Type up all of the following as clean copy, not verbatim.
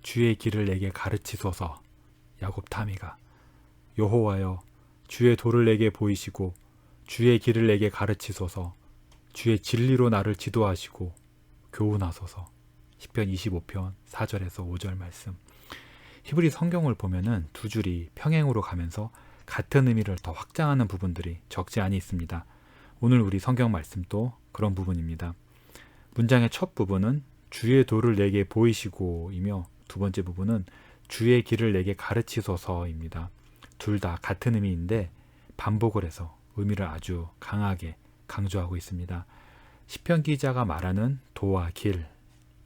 주의 길을 내게 가르치소서. 야곱 타미가 여호와여 주의 도를 내게 보이시고 주의 길을 내게 가르치소서. 주의 진리로 나를 지도하시고 교훈하소서. 시편 25편 4절에서 5절 말씀. 히브리 성경을 보면은 두 줄이 평행으로 가면서 같은 의미를 더 확장하는 부분들이 적지 않이 있습니다. 오늘 우리 성경 말씀도 그런 부분입니다. 문장의 첫 부분은 주의 도를 내게 보이시고이며 두 번째 부분은 주의 길을 내게 가르치소서입니다. 둘 다 같은 의미인데 반복을 해서 의미를 아주 강하게 강조하고 있습니다. 시편 기자가 말하는 도와 길,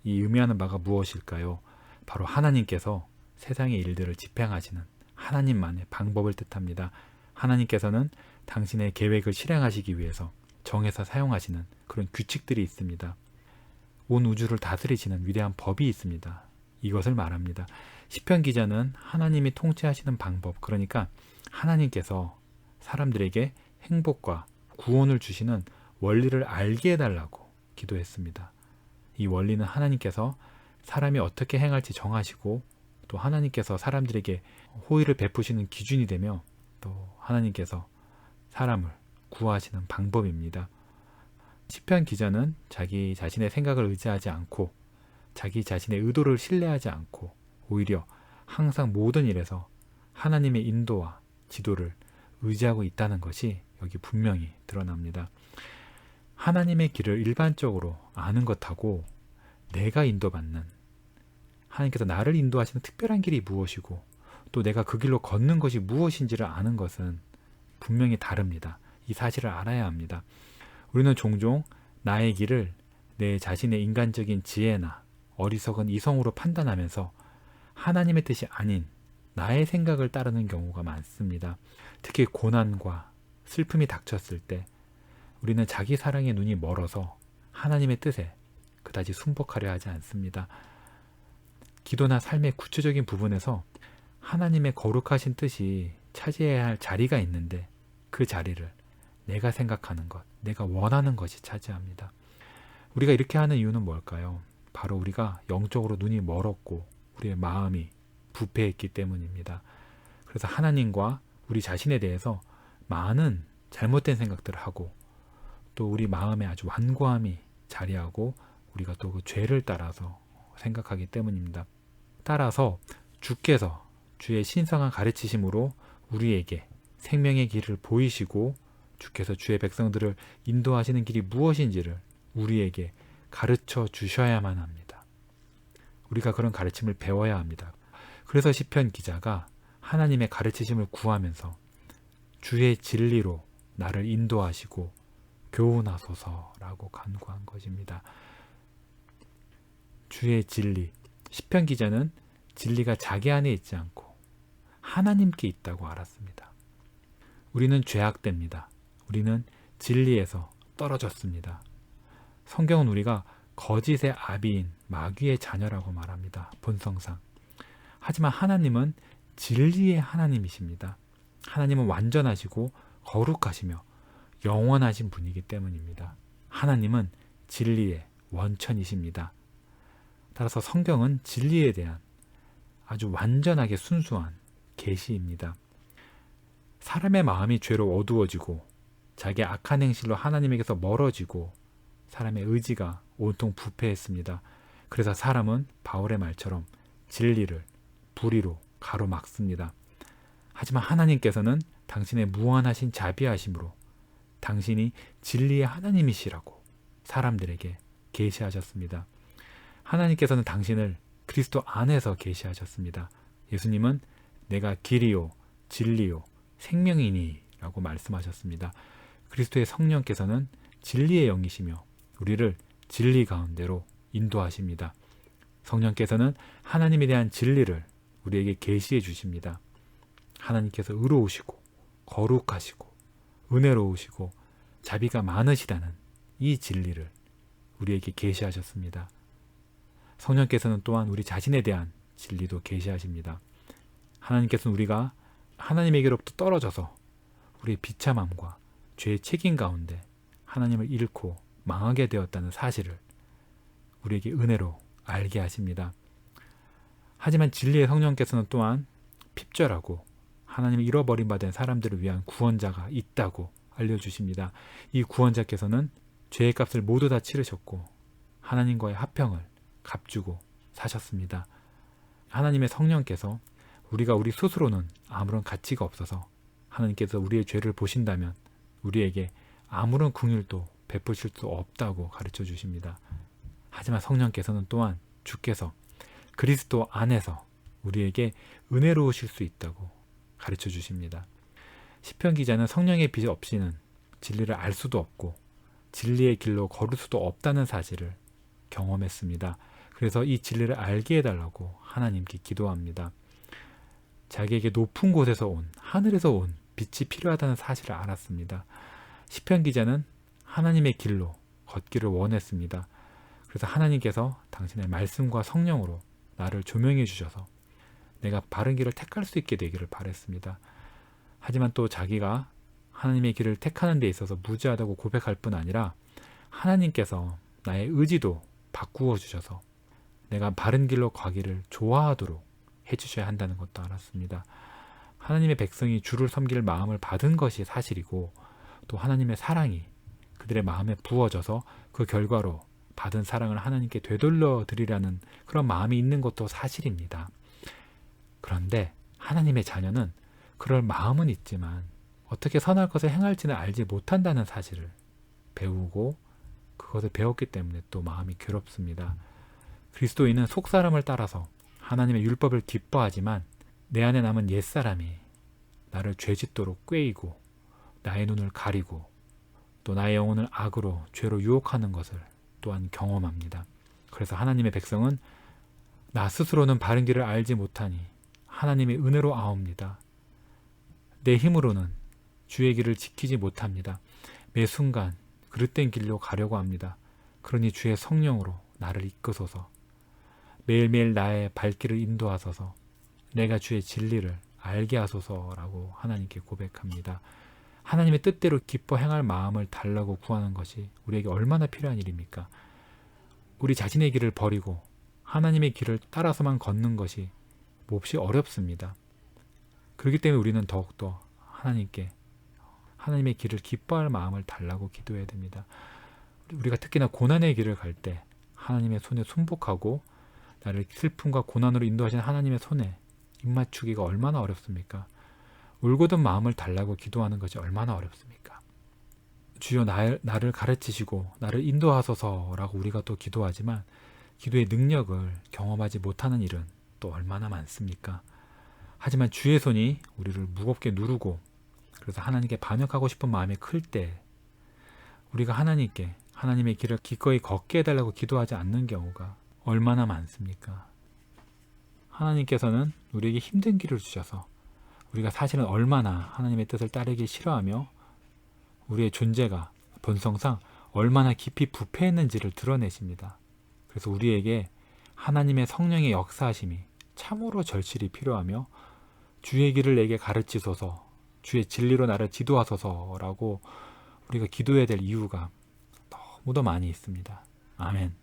이 의미하는 바가 무엇일까요? 바로 하나님께서 세상의 일들을 집행하시는 하나님만의 방법을 뜻합니다. 하나님께서는 당신의 계획을 실행하시기 위해서 정해서 사용하시는 그런 규칙들이 있습니다. 온 우주를 다스리시는 위대한 법이 있습니다. 이것을 말합니다. 시편 기자는 하나님이 통치하시는 방법, 그러니까 하나님께서 사람들에게 행복과 구원을 주시는 원리를 알게 해달라고 기도했습니다. 이 원리는 하나님께서 사람이 어떻게 행할지 정하시고 또 하나님께서 사람들에게 호의를 베푸시는 기준이 되며 또 하나님께서 사람을 구하시는 방법입니다. 시편 기자는 자기 자신의 생각을 의지하지 않고 자기 자신의 의도를 신뢰하지 않고 오히려 항상 모든 일에서 하나님의 인도와 지도를 의지하고 있다는 것이 여기 분명히 드러납니다. 하나님의 길을 일반적으로 아는 것하고 내가 인도받는, 하나님께서 나를 인도하시는 특별한 길이 무엇이고 또 내가 그 길로 걷는 것이 무엇인지를 아는 것은 분명히 다릅니다. 이 사실을 알아야 합니다. 우리는 종종 나의 길을 내 자신의 인간적인 지혜나 어리석은 이성으로 판단하면서 하나님의 뜻이 아닌 나의 생각을 따르는 경우가 많습니다. 특히 고난과 슬픔이 닥쳤을 때 우리는 자기 사랑의 눈이 멀어서 하나님의 뜻에 그다지 순복하려 하지 않습니다. 기도나 삶의 구체적인 부분에서 하나님의 거룩하신 뜻이 차지해야 할 자리가 있는데 그 자리를 내가 생각하는 것, 내가 원하는 것이 차지합니다. 우리가 이렇게 하는 이유는 뭘까요? 바로 우리가 영적으로 눈이 멀었고 우리의 마음이 부패했기 때문입니다. 그래서 하나님과 우리 자신에 대해서 많은 잘못된 생각들을 하고 또 우리 마음에 아주 완고함이 자리하고 우리가 또 그 죄를 따라서 생각하기 때문입니다. 따라서 주께서 주의 신성한 가르치심으로 우리에게 생명의 길을 보이시고 주께서 주의 백성들을 인도하시는 길이 무엇인지를 우리에게 가르쳐 주셔야만 합니다. 우리가 그런 가르침을 배워야 합니다. 그래서 시편 기자가 하나님의 가르치심을 구하면서 주의 진리로 나를 인도하시고 교훈하소서라고 간구한 것입니다. 주의 진리. 시편 기자는 진리가 자기 안에 있지 않고 하나님께 있다고 알았습니다. 우리는 죄악됩니다. 우리는 진리에서 떨어졌습니다. 성경은 우리가 거짓의 아비인 마귀의 자녀라고 말합니다. 본성상. 하지만 하나님은 진리의 하나님이십니다. 하나님은 완전하시고 거룩하시며 영원하신 분이기 때문입니다. 하나님은 진리의 원천이십니다. 따라서 성경은 진리에 대한 아주 완전하게 순수한 계시입니다. 사람의 마음이 죄로 어두워지고 자기의 악한 행실로 하나님에게서 멀어지고 사람의 의지가 온통 부패했습니다. 그래서 사람은 바울의 말처럼 진리를 불의로 가로막습니다. 하지만 하나님께서는 당신의 무한하신 자비하심으로 당신이 진리의 하나님이시라고 사람들에게 계시하셨습니다. 하나님께서는 당신을 그리스도 안에서 계시하셨습니다. 예수님은 내가 길이요 진리요 생명이니 라고 말씀하셨습니다. 그리스도의 성령께서는 진리의 영이시며 우리를 진리 가운데로 인도하십니다. 성령께서는 하나님에 대한 진리를 우리에게 계시해 주십니다. 하나님께서 의로우시고 거룩하시고 은혜로우시고 자비가 많으시다는 이 진리를 우리에게 계시하셨습니다. 성령께서는 또한 우리 자신에 대한 진리도 계시하십니다. 하나님께서는 우리가 하나님에게로부터 떨어져서 우리의 비참함과 죄의 책임 가운데 하나님을 잃고 망하게 되었다는 사실을 우리에게 은혜로 알게 하십니다. 하지만 진리의 성령께서는 또한 핍절하고 하나님이 잃어버린 바 된 사람들을 위한 구원자가 있다고 알려주십니다. 이 구원자께서는 죄의 값을 모두 다 치르셨고 하나님과의 화평을 값주고 사셨습니다. 하나님의 성령께서 우리가 우리 스스로는 아무런 가치가 없어서 하나님께서 우리의 죄를 보신다면 우리에게 아무런 긍휼도 베푸실 수 없다고 가르쳐 주십니다. 하지만 성령께서는 또한 주께서 그리스도 안에서 우리에게 은혜로우실 수 있다고 가르쳐 주십니다. 시편 기자는 성령의 빛 없이는 진리를 알 수도 없고 진리의 길로 걸을 수도 없다는 사실을 경험했습니다. 그래서 이 진리를 알게 해달라고 하나님께 기도합니다. 자기에게 높은 곳에서 온, 하늘에서 온 빛이 필요하다는 사실을 알았습니다. 시편 기자는 하나님의 길로 걷기를 원했습니다. 그래서 하나님께서 당신의 말씀과 성령으로 나를 조명해 주셔서 내가 바른 길을 택할 수 있게 되기를 바랬습니다. 하지만 또 자기가 하나님의 길을 택하는 데 있어서 무지하다고 고백할 뿐 아니라 하나님께서 나의 의지도 바꾸어 주셔서 내가 바른 길로 가기를 좋아하도록 해주셔야 한다는 것도 알았습니다. 하나님의 백성이 주를 섬길 마음을 받은 것이 사실이고 또 하나님의 사랑이 그들의 마음에 부어져서 그 결과로 받은 사랑을 하나님께 되돌려 드리라는 그런 마음이 있는 것도 사실입니다. 그런데 하나님의 자녀는 그럴 마음은 있지만 어떻게 선할 것을 행할지는 알지 못한다는 사실을 배우고 그것을 배웠기 때문에 또 마음이 괴롭습니다. 그리스도인은 속사람을 따라서 하나님의 율법을 기뻐하지만 내 안에 남은 옛사람이 나를 죄짓도록 꾀이고 나의 눈을 가리고 또 나의 영혼을 악으로 죄로 유혹하는 것을 또한 경험합니다. 그래서 하나님의 백성은 나 스스로는 바른 길을 알지 못하니 하나님의 은혜로 아옵니다. 내 힘으로는 주의 길을 지키지 못합니다. 매 순간 그릇된 길로 가려고 합니다. 그러니 주의 성령으로 나를 이끄소서. 매일매일 나의 발길을 인도하소서. 내가 주의 진리를 알게 하소서라고 하나님께 고백합니다. 하나님의 뜻대로 기뻐 행할 마음을 달라고 구하는 것이 우리에게 얼마나 필요한 일입니까? 우리 자신의 길을 버리고 하나님의 길을 따라서만 걷는 것이 몹시 어렵습니다. 그렇기 때문에 우리는 더욱더 하나님께 하나님의 길을 기뻐할 마음을 달라고 기도해야 됩니다. 우리가 특히나 고난의 길을 갈 때 하나님의 손에 순복하고 나를 슬픔과 고난으로 인도하시는 하나님의 손에 입맞추기가 얼마나 어렵습니까? 울고든 마음을 달라고 기도하는 것이 얼마나 어렵습니까? 주여 나를 가르치시고 나를 인도하소서라고 우리가 또 기도하지만 기도의 능력을 경험하지 못하는 일은 또 얼마나 많습니까? 하지만 주의 손이 우리를 무겁게 누르고 그래서 하나님께 반역하고 싶은 마음이 클 때 우리가 하나님께 하나님의 길을 기꺼이 걷게 해달라고 기도하지 않는 경우가 얼마나 많습니까? 하나님께서는 우리에게 힘든 길을 주셔서 우리가 사실은 얼마나 하나님의 뜻을 따르기 싫어하며 우리의 존재가 본성상 얼마나 깊이 부패했는지를 드러내십니다. 그래서 우리에게 하나님의 성령의 역사하심이 참으로 절실히 필요하며 주의 길을 내게 가르치소서, 주의 진리로 나를 지도하소서라고 우리가 기도해야 될 이유가 너무도 많이 있습니다. 아멘.